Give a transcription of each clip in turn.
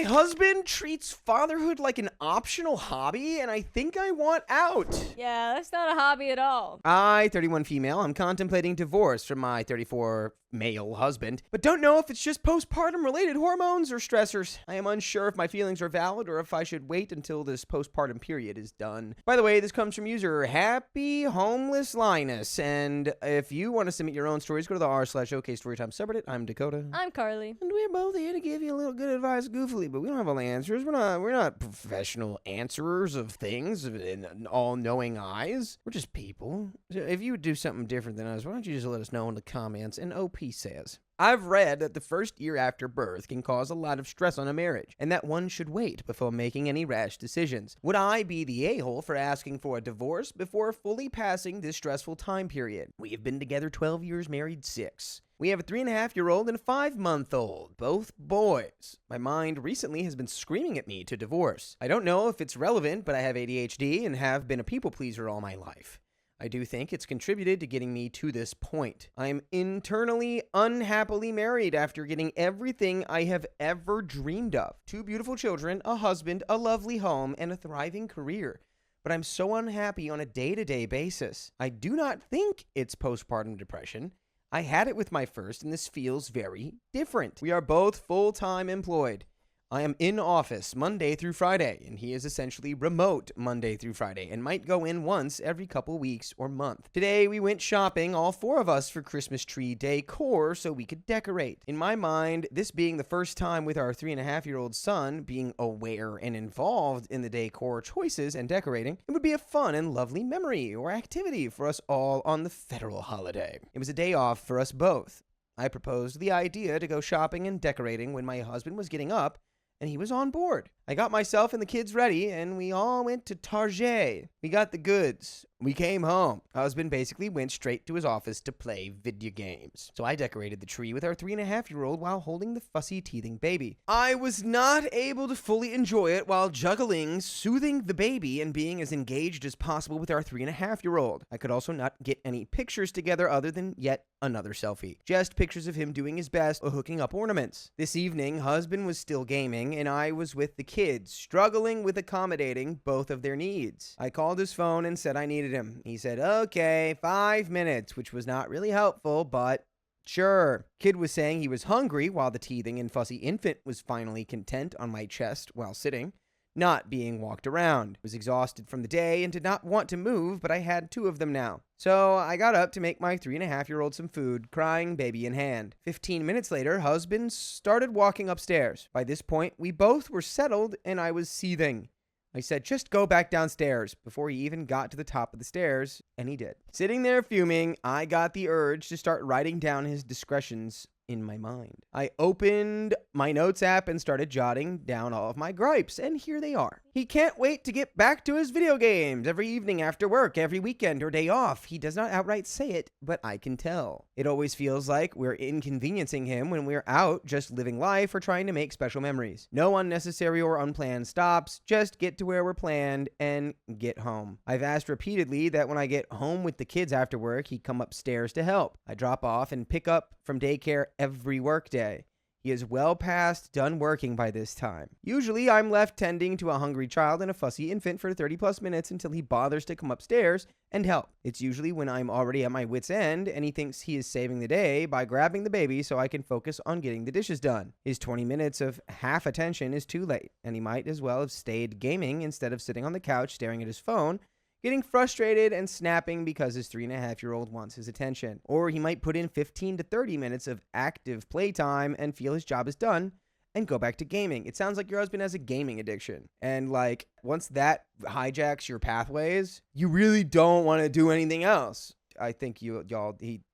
My husband treats fatherhood like an optional hobby, and I think I want out. Yeah, that's not a hobby at all. I, 31 female, I'm contemplating divorce from my 34 male husband, but don't know if it's just postpartum related hormones or stressors. I am unsure if my feelings are valid or if I should wait until this postpartum period is done. By the way, this comes from user Happy Homeless Linus, and if you want to submit your own stories, go to the r/okstorytime subreddit. I'm Dakota. I'm Carly. And we're both here to give you a little good advice goofily, but we don't have all the answers. We're not professional answerers of things in all-knowing eyes. We're just people. So if you would do something different than us, why don't you just let us know in the comments? And OP says, I've read that the first year after birth can cause a lot of stress on a marriage, and that one should wait before making any rash decisions. Would I be the a-hole for asking for a divorce before fully passing this stressful time period? We have been together 12 years, married 6. We have a 3.5-year-old and a 5-month-old, both boys. My mind recently has been screaming at me to divorce. I don't know if it's relevant, but I have ADHD and have been a people pleaser all my life. I do think it's contributed to getting me to this point. I am internally unhappily married after getting everything I have ever dreamed of. 2 beautiful children, a husband, a lovely home, and a thriving career. But I'm so unhappy on a day-to-day basis. I do not think it's postpartum depression. I had it with my first, and this feels very different. We are both full-time employed. I am in office Monday through Friday, and he is essentially remote Monday through Friday and might go in once every couple weeks or month. Today, we went shopping, all 4 of us, for Christmas tree decor so we could decorate. In my mind, this being the first time with our 3.5-year-old son being aware and involved in the decor choices and decorating, it would be a fun and lovely memory or activity for us all on the federal holiday. It was a day off for us both. I proposed the idea to go shopping and decorating when my husband was getting up, and he was on board. I got myself and the kids ready, and we all went to Target. We got the goods. We came home. Husband basically went straight to his office to play video games. So I decorated the tree with our 3.5-year-old while holding the fussy, teething baby. I was not able to fully enjoy it while juggling, soothing the baby, and being as engaged as possible with our 3.5-year-old. I could also not get any pictures together other than yet another selfie. Just pictures of him doing his best or hooking up ornaments. This evening, husband was still gaming, and I was with the kids, struggling with accommodating both of their needs. I called his phone and said I needed him. He said, okay, 5 minutes, which was not really helpful, but sure. Kid was saying he was hungry while the teething and fussy infant was finally content on my chest while sitting, not being walked around. Was exhausted from the day and did not want to move, but I had 2 of them now. So I got up to make my 3.5-year-old some food, crying baby in hand. 15 minutes later, husband started walking upstairs. By this point, we both were settled and I was seething. I said, just go back downstairs, before he even got to the top of the stairs, and he did. Sitting there fuming, I got the urge to start writing down his discretions in my mind. I opened my notes app and started jotting down all of my gripes, and here they are. He can't wait to get back to his video games every evening after work, every weekend or day off. He does not outright say it, but I can tell. It always feels like we're inconveniencing him when we're out just living life or trying to make special memories. No unnecessary or unplanned stops, just get to where we're planned and get home. I've asked repeatedly that when I get home with the kids after work, he come upstairs to help. I drop off and pick up from daycare every workday. He is well past done working by this time. Usually, I'm left tending to a hungry child and a fussy infant for 30+ minutes until he bothers to come upstairs and help. It's usually when I'm already at my wit's end and he thinks he is saving the day by grabbing the baby so I can focus on getting the dishes done. His 20 minutes of half attention is too late, and he might as well have stayed gaming instead of sitting on the couch staring at his phone, getting frustrated and snapping because his 3.5-year-old wants his attention. Or he might put in 15 to 30 minutes of active playtime and feel his job is done and go back to gaming. It sounds like your husband has a gaming addiction. And like, once that hijacks your pathways, you really don't want to do anything else. I think he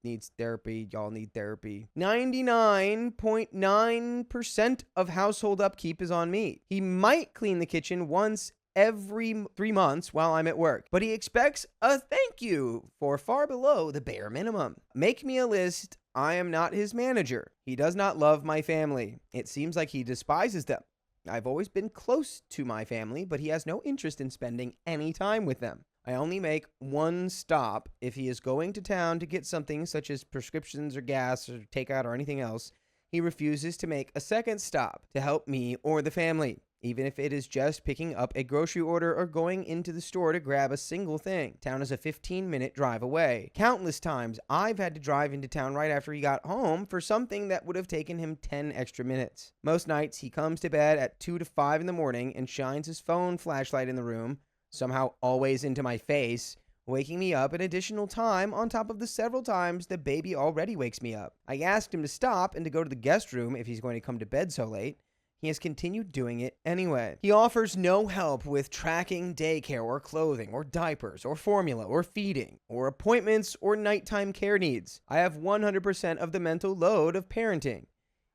needs therapy. Y'all need therapy. 99.9% of household upkeep is on me. He might clean the kitchen once every 3 months while I'm at work, but he expects a thank you for far below the bare minimum. Make me a list. I am not his manager. He does not love my family. It seems like he despises them. I've always been close to my family, but he has no interest in spending any time with them. I only make one stop if he is going to town to get something such as prescriptions or gas or takeout or anything else, He refuses to make a second stop to help me or the family, even if it is just picking up a grocery order or going into the store to grab a single thing. Town is a 15-minute drive away. Countless times, I've had to drive into town right after he got home for something that would have taken him 10 extra minutes. Most nights, he comes to bed at 2 to 5 in the morning and shines his phone flashlight in the room, somehow always into my face, waking me up an additional time on top of the several times the baby already wakes me up. I asked him to stop and to go to the guest room if he's going to come to bed so late. He has continued doing it anyway. He offers no help with tracking daycare or clothing or diapers or formula or feeding or appointments or nighttime care needs. I have 100% of the mental load of parenting.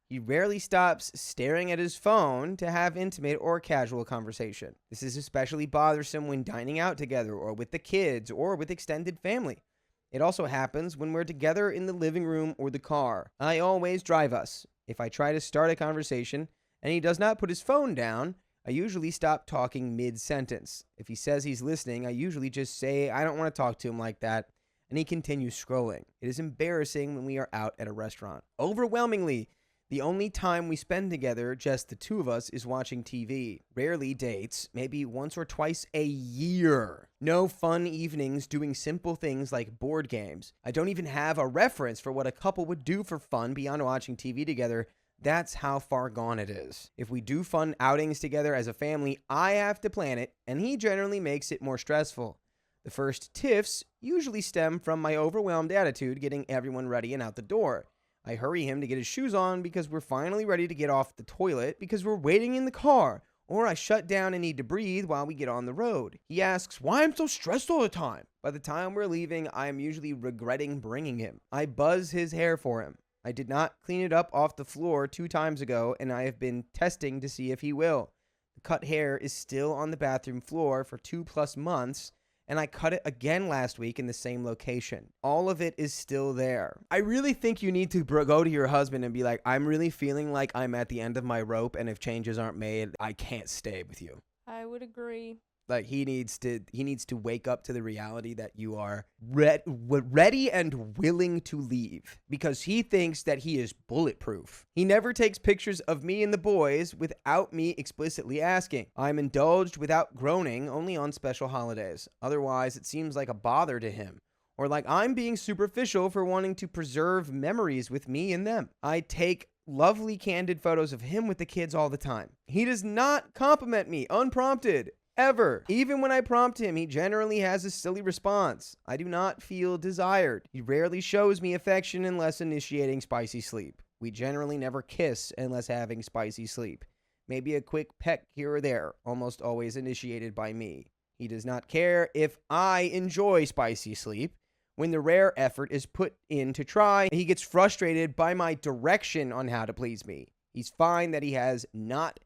He rarely stops staring at his phone to have intimate or casual conversation. This is especially bothersome when dining out together or with the kids or with extended family. It also happens when we're together in the living room or the car. I always drive us. If I try to start a conversation and he does not put his phone down, I usually stop talking mid-sentence. If he says he's listening, I usually just say I don't want to talk to him like that, and he continues scrolling. It is embarrassing when we are out at a restaurant. Overwhelmingly, the only time we spend together, just the two of us, is watching TV. Rarely dates, maybe once or twice a year. No fun evenings doing simple things like board games. I don't even have a reference for what a couple would do for fun beyond watching TV together. That's how far gone it is. If we do fun outings together as a family, I have to plan it, and he generally makes it more stressful. The first tiffs usually stem from my overwhelmed attitude getting everyone ready and out the door. I hurry him to get his shoes on because we're finally ready to get off the toilet because we're waiting in the car, or I shut down and need to breathe while we get on the road. He asks why I'm so stressed all the time. By the time we're leaving, I am usually regretting bringing him. I buzz his hair for him. I did not clean it up off the floor 2 times ago, and I have been testing to see if he will. The cut hair is still on the bathroom floor for 2+ months, and I cut it again last week in the same location. All of it is still there. I really think you need to go to your husband and be like, I'm really feeling like I'm at the end of my rope, and if changes aren't made, I can't stay with you. I would agree. Like he needs to wake up to the reality that you are ready and willing to leave, because he thinks that he is bulletproof. He never takes pictures of me and the boys without me explicitly asking. I'm indulged without groaning only on special holidays. Otherwise, it seems like a bother to him, or like I'm being superficial for wanting to preserve memories with me and them. I take lovely candid photos of him with the kids all the time. He does not compliment me unprompted. Ever. Even when I prompt him, he generally has a silly response. I do not feel desired. He rarely shows me affection unless initiating spicy sleep. We generally never kiss unless having spicy sleep. Maybe a quick peck here or there, almost always initiated by me. He does not care if I enjoy spicy sleep. When the rare effort is put in to try, he gets frustrated by my direction on how to please me. He's fine that he has not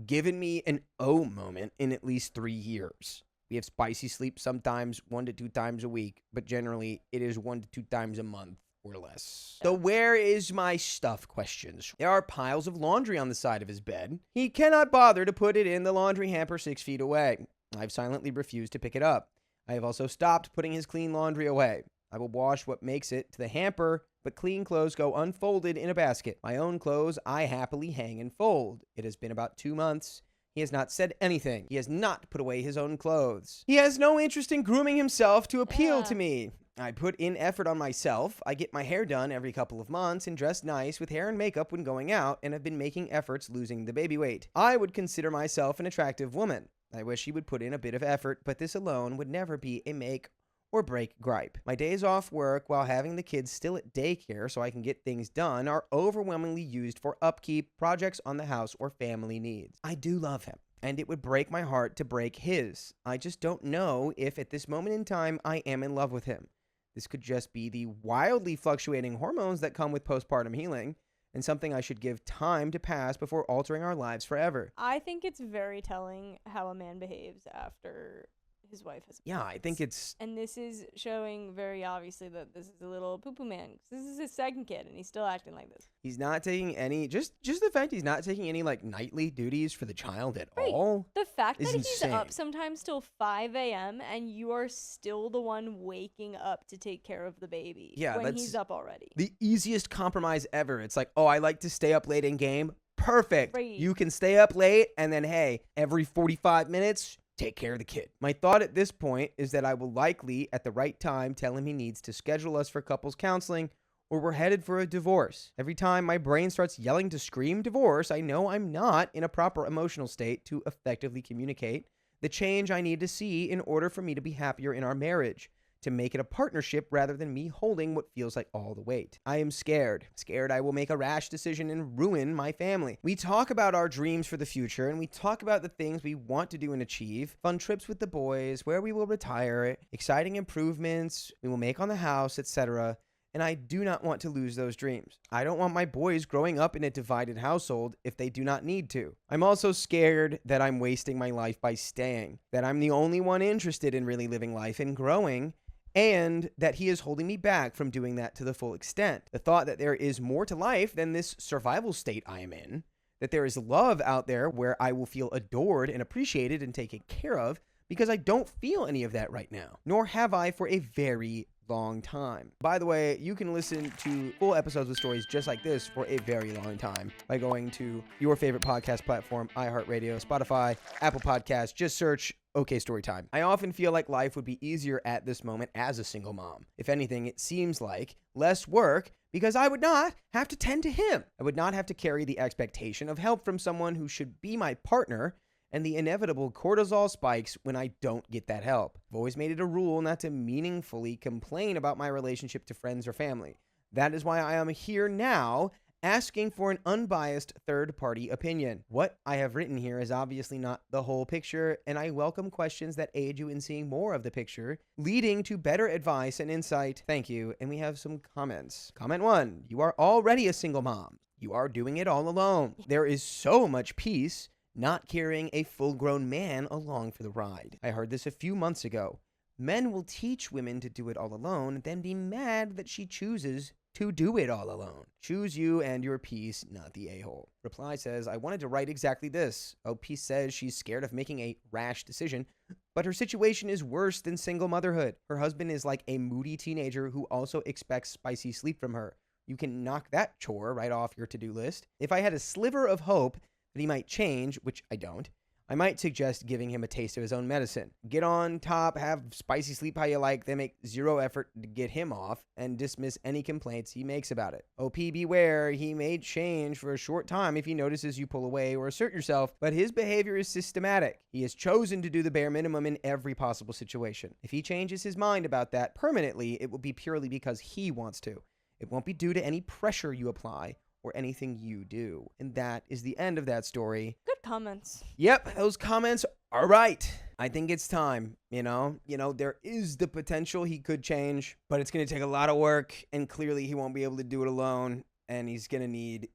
given me an oh moment in at least 3 years. We have spicy sleep sometimes 1 to 2 times a week, but generally it is 1 to 2 times a month or less. So where is my stuff questions? There are piles of laundry on the side of his bed. He cannot bother to put it in the laundry hamper 6 feet away. I've silently refused to pick it up. I have also stopped putting his clean laundry away. I will wash what makes it to the hamper, but clean clothes go unfolded in a basket. My own clothes I happily hang and fold. It has been about 2 months. He has not said anything. He has not put away his own clothes. He has no interest in grooming himself to appeal to me. I put in effort on myself. I get my hair done every couple of months and dress nice with hair and makeup when going out, and have been making efforts losing the baby weight. I would consider myself an attractive woman. I wish he would put in a bit of effort, but this alone would never be a make or break gripe. My days off work while having the kids still at daycare so I can get things done are overwhelmingly used for upkeep, projects on the house, or family needs. I do love him, and it would break my heart to break his. I just don't know if at this moment in time I am in love with him. This could just be the wildly fluctuating hormones that come with postpartum healing, and something I should give time to pass before altering our lives forever. I think it's very telling how a man behaves after his wife has. Yeah, I think it's... And this is showing very obviously that this is a little poo-poo man. This is his second kid, and he's still acting like this. He's not taking any... Just the fact he's not taking any, like, nightly duties for the child at all. The fact is that he's insane. up sometimes till 5 a.m. and you are still the one waking up to take care of the baby when he's up already. The easiest compromise ever. It's like, oh, I like to stay up late in game. Perfect. Right. You can stay up late, and then, hey, every 45 minutes, take care of the kid. My thought at this point is that I will likely, at the right time, tell him he needs to schedule us for couples counseling, or we're headed for a divorce. Every time my brain starts yelling to scream divorce, I know I'm not in a proper emotional state to effectively communicate the change I need to see in order for me to be happier in our marriage, to make it a partnership rather than me holding what feels like all the weight. I am scared. Scared I will make a rash decision and ruin my family. We talk about our dreams for the future, and we talk about the things we want to do and achieve. Fun trips with the boys, where we will retire, exciting improvements we will make on the house, etc. And I do not want to lose those dreams. I don't want my boys growing up in a divided household if they do not need to. I'm also scared that I'm wasting my life by staying, that I'm the only one interested in really living life and growing, and that he is holding me back from doing that to the full extent. The thought that there is more to life than this survival state I am in, that there is love out there where I will feel adored and appreciated and taken care of, because I don't feel any of that right now, nor have I for a very long time. By the way, you can listen to full episodes with stories just like this for a very long time by going to your favorite podcast platform, iHeartRadio, Spotify, Apple Podcasts. Just search Storytime. I often feel like life would be easier at this moment as a single mom. If anything, it seems like less work because I would not have to tend to him. I would not have to carry the expectation of help from someone who should be my partner and the inevitable cortisol spikes when I don't get that help. I've always made it a rule not to meaningfully complain about my relationship to friends or family. That is why I am here now, asking for an unbiased third-party opinion. What I have written here is obviously not the whole picture, and I welcome questions that aid you in seeing more of the picture, leading to better advice and insight. Thank you. And we have some comments. Comment 1, you are already a single mom. You are doing it all alone. There is so much peace not carrying a full-grown man along for the ride. I heard this a few months ago. Men will teach women to do it all alone, then be mad that she chooses to do it all alone. Choose you and your peace, not the a-hole. Reply says, I wanted to write exactly this. OP says she's scared of making a rash decision, but her situation is worse than single motherhood. Her husband is like a moody teenager who also expects spicy sleep from her. You can knock that chore right off your to-do list. If I had a sliver of hope that he might change, which I don't, I might suggest giving him a taste of his own medicine. Get on top, have spicy sleep how you like, then make zero effort to get him off, and dismiss any complaints he makes about it. OP, beware, he may change for a short time if he notices you pull away or assert yourself, but his behavior is systematic. He has chosen to do the bare minimum in every possible situation. If he changes his mind about that permanently, it will be purely because he wants to. It won't be due to any pressure you apply or anything you do. And that is the end of that story. Good comments. Yep, those comments are right. I think it's time, you know, there is the potential he could change, but it's going to take a lot of work, and clearly he won't be able to do it alone, and he's going to need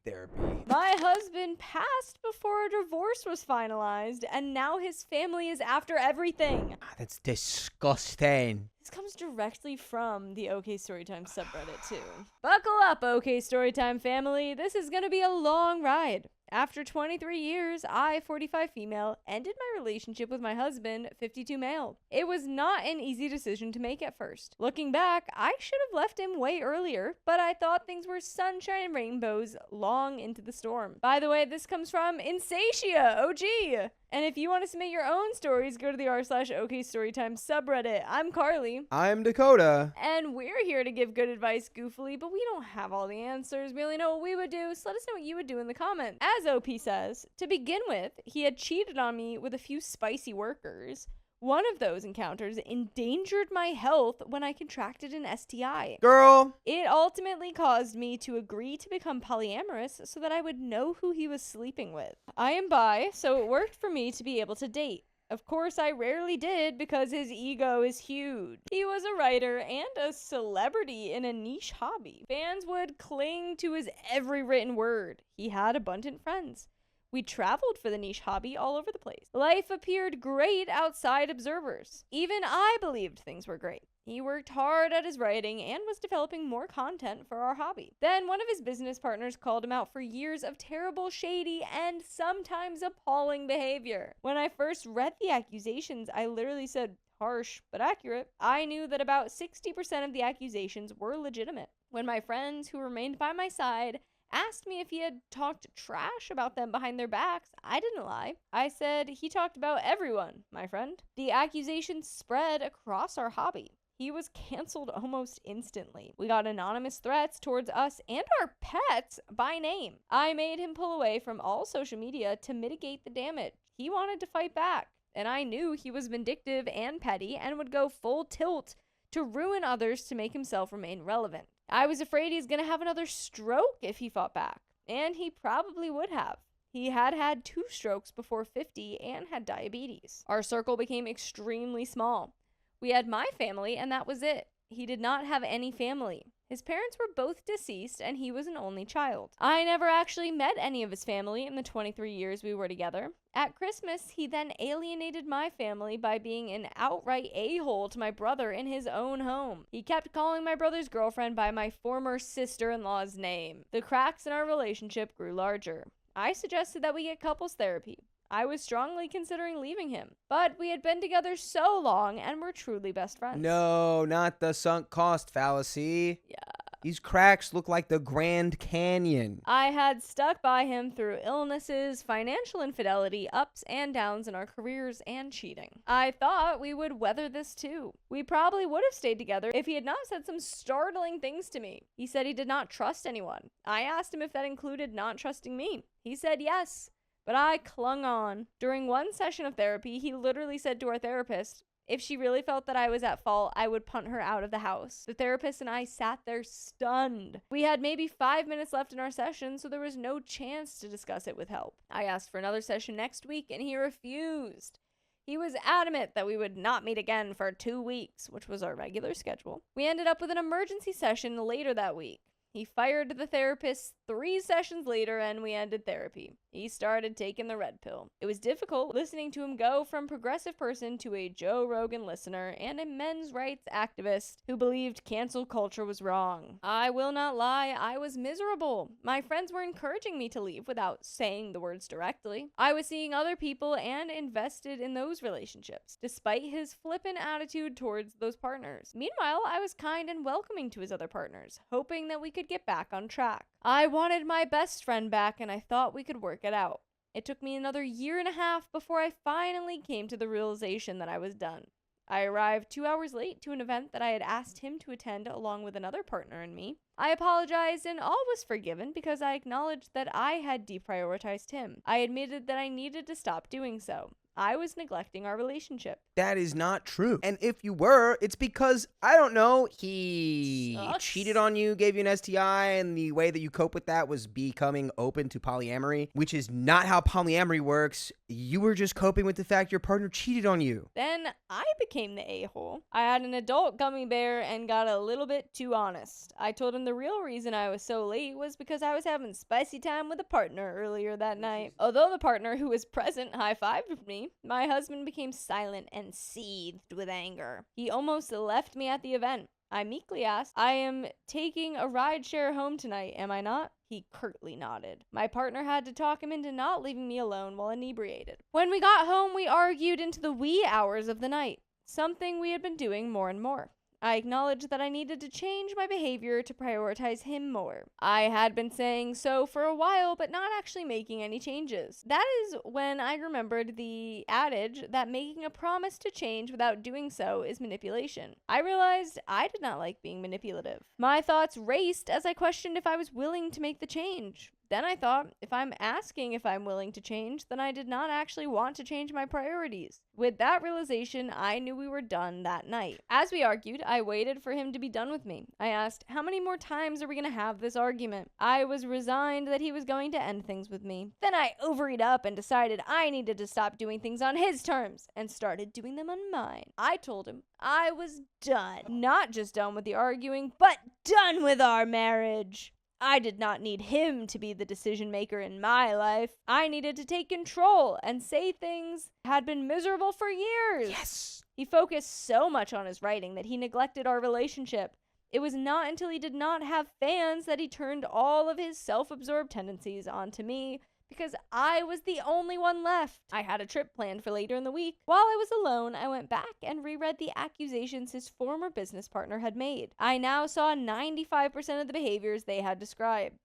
therapy. My husband passed before a divorce was finalized, and now his family is after everything. That's disgusting. This comes directly from the OK Storytime subreddit, too. Buckle up, OK Storytime family. This is going to be a long ride. After 23 years, I, 45 female, ended my relationship with my husband, 52 male. It was not an easy decision to make at first. Looking back, I should have left him way earlier, but I thought things were sunshine and rainbows long into the storm. By the way, this comes from Insatia, OG. And if you want to submit your own stories, go to the r/OK Storytime subreddit. I'm Carly. I'm Dakota. And we're here to give good advice goofily, but we don't have all the answers. We only know what we would do, so let us know what you would do in the comments. As OP says, to begin with, he had cheated on me with a few spicy workers. One of those encounters endangered my health when I contracted an STI. Girl! It ultimately caused me to agree to become polyamorous so that I would know who he was sleeping with. I am bi, so it worked for me to be able to date. Of course, I rarely did because his ego is huge. He was a writer and a celebrity in a niche hobby. Fans would cling to his every written word. He had abundant friends. We traveled for the niche hobby all over the place. Life appeared great outside observers. Even I believed things were great. He worked hard at his writing and was developing more content for our hobby. Then one of his business partners called him out for years of terrible, shady, and sometimes appalling behavior. When I first read the accusations, I literally said, harsh but accurate. I knew that about 60% of the accusations were legitimate. When my friends who remained by my side asked me if he had talked trash about them behind their backs, I didn't lie. I said he talked about everyone, my friend. The accusations spread across our hobby. He was canceled almost instantly. We got anonymous threats towards us and our pets by name. I made him pull away from all social media to mitigate the damage. He wanted to fight back, and I knew he was vindictive and petty and would go full tilt to ruin others to make himself remain relevant. I was afraid he's going to have another stroke if he fought back, and he probably would have. He had had 2 strokes before 50 and had diabetes. Our circle became extremely small. We had my family, and that was it. He did not have any family. His parents were both deceased, and he was an only child. I never actually met any of his family in the 23 years we were together. At Christmas, he then alienated my family by being an outright a-hole to my brother in his own home. He kept calling my brother's girlfriend by my former sister-in-law's name. The cracks in our relationship grew larger. I suggested that we get couples therapy. I was strongly considering leaving him, but we had been together so long and were truly best friends. No, not the sunk cost fallacy. Yeah. These cracks look like the Grand Canyon. I had stuck by him through illnesses, financial infidelity, ups and downs in our careers, and cheating. I thought we would weather this too. We probably would have stayed together if he had not said some startling things to me. He said he did not trust anyone. I asked him if that included not trusting me. He said yes. But I clung on. During one session of therapy, he literally said to our therapist, if she really felt that I was at fault, I would punt her out of the house. The therapist and I sat there stunned. We had maybe 5 minutes left in our session, so there was no chance to discuss it with help. I asked for another session next week, and he refused. He was adamant that we would not meet again for 2 weeks, which was our regular schedule. We ended up with an emergency session later that week. He fired the therapist 3 sessions later, and we ended therapy. He started taking the red pill. It was difficult listening to him go from progressive person to a Joe Rogan listener and a men's rights activist who believed cancel culture was wrong. I will not lie, I was miserable. My friends were encouraging me to leave without saying the words directly. I was seeing other people and invested in those relationships, despite his flippant attitude towards those partners. Meanwhile, I was kind and welcoming to his other partners, hoping that we could get back on track. I wanted my best friend back, and I thought we could work it out. It took me another 1.5 years before I finally came to the realization that I was done. I arrived 2 hours late to an event that I had asked him to attend along with another partner and me. I apologized and all was forgiven because I acknowledged that I had deprioritized him. I admitted that I needed to stop doing so. I was neglecting our relationship. That is not true. And if you were, it's because, I don't know, he cheated on you, gave you an STI, and the way that you cope with that was becoming open to polyamory, which is not how polyamory works. You were just coping with the fact your partner cheated on you. Then I became the a-hole. I had an adult gummy bear and got a little bit too honest. I told him the real reason I was so late was because I was having spicy time with a partner earlier that night. Although the partner who was present high-fived me, my husband became silent and seethed with anger. He almost left me at the event. I meekly asked, I am taking a ride share home tonight, am I not? He curtly nodded. My partner had to talk him into not leaving me alone while inebriated. When we got home, we argued into the wee hours of the night, something we had been doing more and more. I acknowledged that I needed to change my behavior to prioritize him more. I had been saying so for a while, but not actually making any changes. That is when I remembered the adage that making a promise to change without doing so is manipulation. I realized I did not like being manipulative. My thoughts raced as I questioned if I was willing to make the change. Then I thought, if I'm asking if I'm willing to change, then I did not actually want to change my priorities. With that realization, I knew we were done that night. As we argued, I waited for him to be done with me. I asked, how many more times are we going to have this argument? I was resigned that he was going to end things with me. Then I overeat up and decided I needed to stop doing things on his terms and started doing them on mine. I told him I was done. Not just done with the arguing, but done with our marriage. I did not need him to be the decision maker in my life. I needed to take control and say things had been miserable for years. Yes. He focused so much on his writing that he neglected our relationship. It was not until he did not have fans that he turned all of his self-absorbed tendencies onto me, because I was the only one left. I had a trip planned for later in the week. While I was alone, I went back and reread the accusations his former business partner had made. I now saw 95% of the behaviors they had described.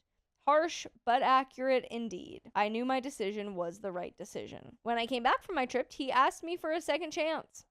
Harsh, but accurate indeed. I knew my decision was the right decision. When I came back from my trip, he asked me for a second chance.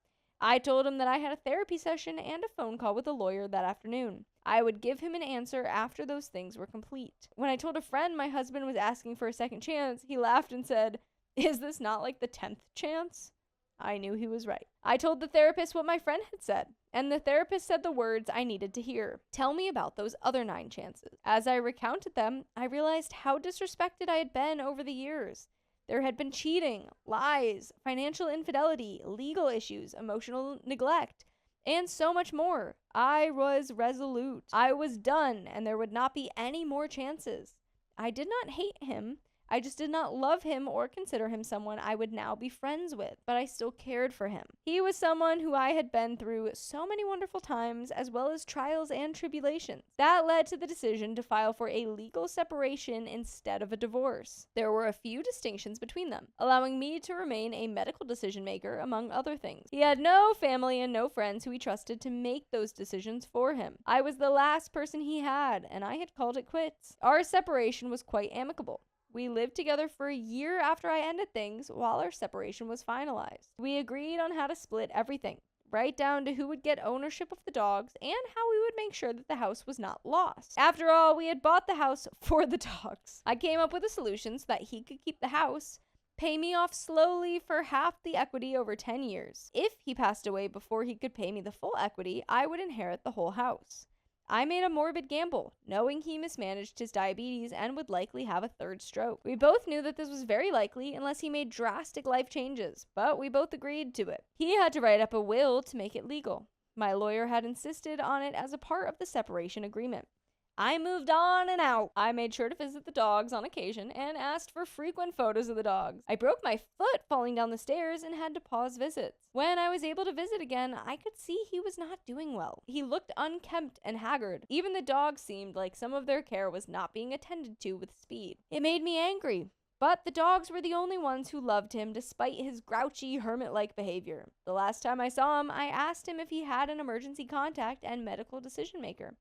I told him that I had a therapy session and a phone call with a lawyer that afternoon. I would give him an answer after those things were complete. When I told a friend my husband was asking for a second chance, he laughed and said, "Is this not like the 10th chance?" I knew he was right. I told the therapist what my friend had said, and the therapist said the words I needed to hear. Tell me about those other 9 chances. As I recounted them, I realized how disrespected I had been over the years. There had been cheating, lies, financial infidelity, legal issues, emotional neglect, and so much more. I was resolute. I was done, and there would not be any more chances. I did not hate him. I just did not love him or consider him someone I would now be friends with, but I still cared for him. He was someone who I had been through so many wonderful times, as well as trials and tribulations. That led to the decision to file for a legal separation instead of a divorce. There were a few distinctions between them, allowing me to remain a medical decision maker, among other things. He had no family and no friends who he trusted to make those decisions for him. I was the last person he had, and I had called it quits. Our separation was quite amicable. We lived together for a year after I ended things while our separation was finalized. We agreed on how to split everything, right down to who would get ownership of the dogs and how we would make sure that the house was not lost. After all, we had bought the house for the dogs. I came up with a solution so that he could keep the house, pay me off slowly for half the equity over 10 years. If he passed away before he could pay me the full equity, I would inherit the whole house. I made a morbid gamble, knowing he mismanaged his diabetes and would likely have a 3rd stroke. We both knew that this was very likely unless he made drastic life changes, but we both agreed to it. He had to write up a will to make it legal. My lawyer had insisted on it as a part of the separation agreement. I moved on and out. I made sure to visit the dogs on occasion and asked for frequent photos of the dogs. I broke my foot falling down the stairs and had to pause visits. When I was able to visit again, I could see he was not doing well. He looked unkempt and haggard. Even the dogs seemed like some of their care was not being attended to with speed. It made me angry. But the dogs were the only ones who loved him despite his grouchy, hermit-like behavior. The last time I saw him, I asked him if he had an emergency contact and medical decision maker.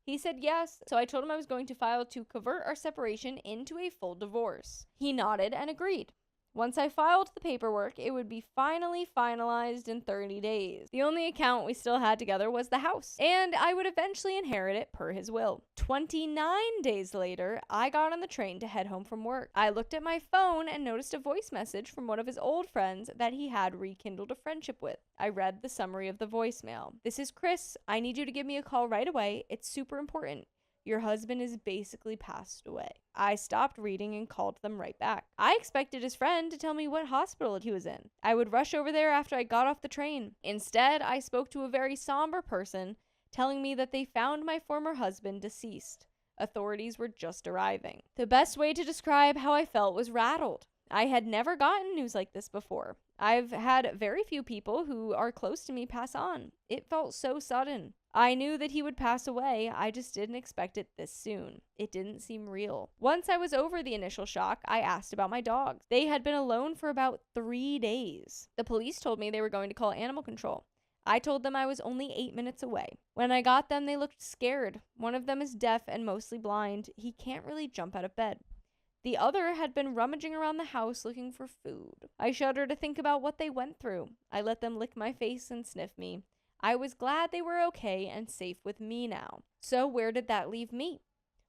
He said yes, so I told him I was going to file to convert our separation into a full divorce. He nodded and agreed. Once I filed the paperwork, it would be finally finalized in 30 days. The only account we still had together was the house, and I would eventually inherit it per his will. 29 days later, I got on the train to head home from work. I looked at my phone and noticed a voice message from one of his old friends that he had rekindled a friendship with. I read the summary of the voicemail. "This is Chris. I need you to give me a call right away. It's super important. Your husband is basically passed away." I stopped reading and called them right back. I expected his friend to tell me what hospital he was in. I would rush over there after I got off the train. Instead, I spoke to a very somber person, telling me that they found my former husband deceased. Authorities were just arriving. The best way to describe how I felt was rattled. I had never gotten news like this before. I've had very few people who are close to me pass on. It felt so sudden. I knew that he would pass away, I just didn't expect it this soon. It didn't seem real. Once I was over the initial shock, I asked about my dogs. They had been alone for about 3 days. The police told me they were going to call animal control. I told them I was only 8 minutes away. When I got them, they looked scared. One of them is deaf and mostly blind. He can't really jump out of bed. The other had been rummaging around the house looking for food. I shudder to think about what they went through. I let them lick my face and sniff me. I was glad they were okay and safe with me now. So where did that leave me?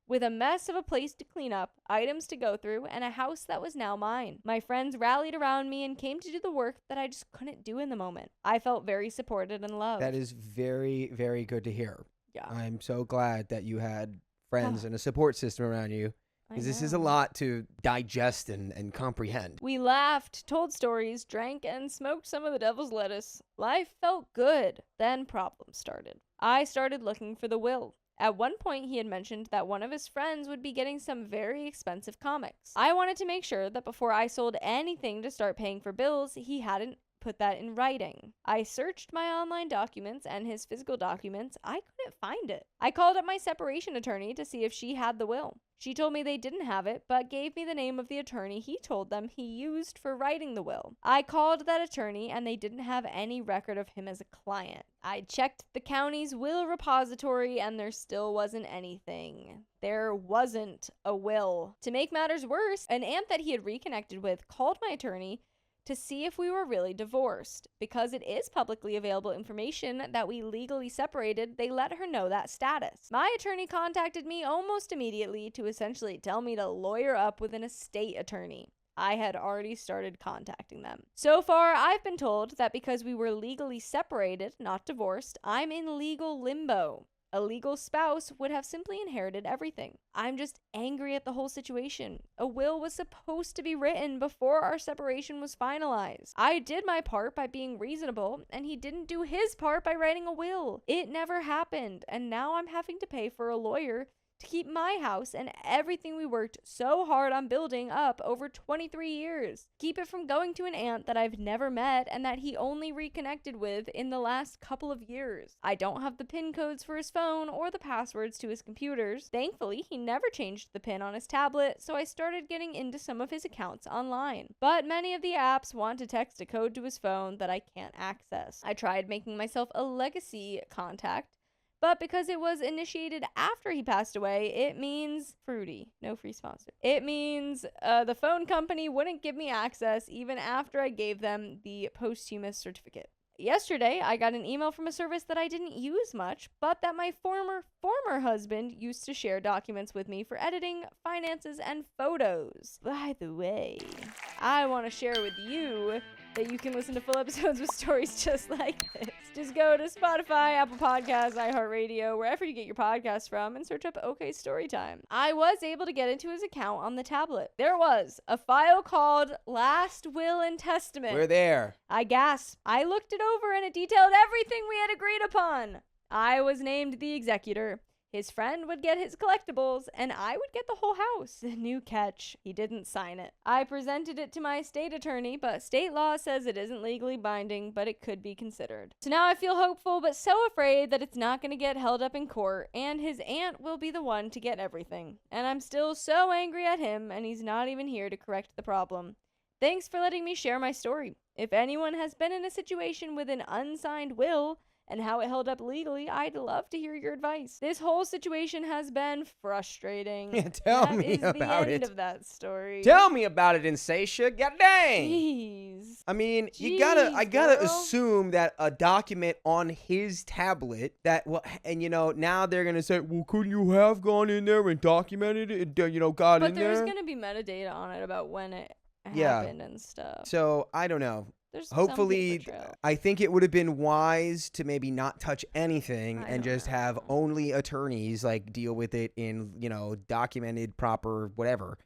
With a mess of a place to clean up, items to go through, and a house that was now mine. My friends rallied around me and came to do the work that I just couldn't do in the moment. I felt very supported and loved. That is very, very good to hear. Yeah. I'm so glad that you had friends and a support system around you. Because this is a lot to digest and comprehend. We laughed, told stories, drank, and smoked some of the devil's lettuce. Life felt good. Then problems started. I started looking for the will. At one point, he had mentioned that one of his friends would be getting some very expensive comics. I wanted to make sure that before I sold anything to start paying for bills, he hadn't put that in writing. I searched my online documents and his physical documents. I couldn't find it. I called up my separation attorney to see if she had the will. She told me they didn't have it, but gave me the name of the attorney he told them he used for writing the will. I called that attorney and they didn't have any record of him as a client. I checked the county's will repository and there still wasn't anything. There wasn't a will. To make matters worse, an aunt that he had reconnected with called my attorney to see if we were really divorced. Because it is publicly available information that we legally separated, they let her know that status. My attorney contacted me almost immediately to essentially tell me to lawyer up with an estate attorney. I had already started contacting them. So far, I've been told that because we were legally separated, not divorced, I'm in legal limbo. A legal spouse would have simply inherited everything. I'm just angry at the whole situation. A will was supposed to be written before our separation was finalized. I did my part by being reasonable, and he didn't do his part by writing a will. It never happened, and now I'm having to pay for a lawyer to keep my house and everything we worked so hard on building up over 23 years. Keep it from going to an aunt that I've never met and that he only reconnected with in the last couple of years. I don't have the PIN codes for his phone or the passwords to his computers. Thankfully, he never changed the PIN on his tablet, so I started getting into some of his accounts online. But many of the apps want to text a code to his phone that I can't access. I tried making myself a legacy contact, but because it was initiated after he passed away, it means fruity. No free sponsor. It means the phone company wouldn't give me access even after I gave them the posthumous certificate. Yesterday, I got an email from a service that I didn't use much, but that my former husband used to share documents with me for editing, finances, and photos. By the way, I want to share with you that you can listen to full episodes with stories just like this. Just go to Spotify, Apple Podcasts, iHeartRadio, wherever you get your podcasts from, and search up OK Storytime. I was able to get into his account on the tablet. There was a file called Last Will and Testament. We're there. I gasped. I looked it over and it detailed everything we had agreed upon. I was named the executor. His friend would get his collectibles, and I would get the whole house. New catch. He didn't sign it. I presented it to my state attorney, but state law says it isn't legally binding, but it could be considered. So now I feel hopeful, but so afraid that it's not going to get held up in court, and his aunt will be the one to get everything. And I'm still so angry at him, and he's not even here to correct the problem. Thanks for letting me share my story. If anyone has been in a situation with an unsigned will, and how it held up legally, I'd love to hear your advice. This whole situation has been frustrating. Yeah, tell me about That is the end it. of that story. Tell me about it, Insatiate. God dang. Jeez. I mean, Jeez, I gotta girl. assume that a document on his tablet that, well, and now they're gonna say, well, couldn't you have gone in there and documented it, and, got But in there's there? going to be metadata on it about when it Yeah. happened and stuff. So, I don't know. There's some Hopefully, paper trail. I think it would have been wise to maybe not touch anything I and don't just have know. only attorneys deal with it in, documented proper whatever.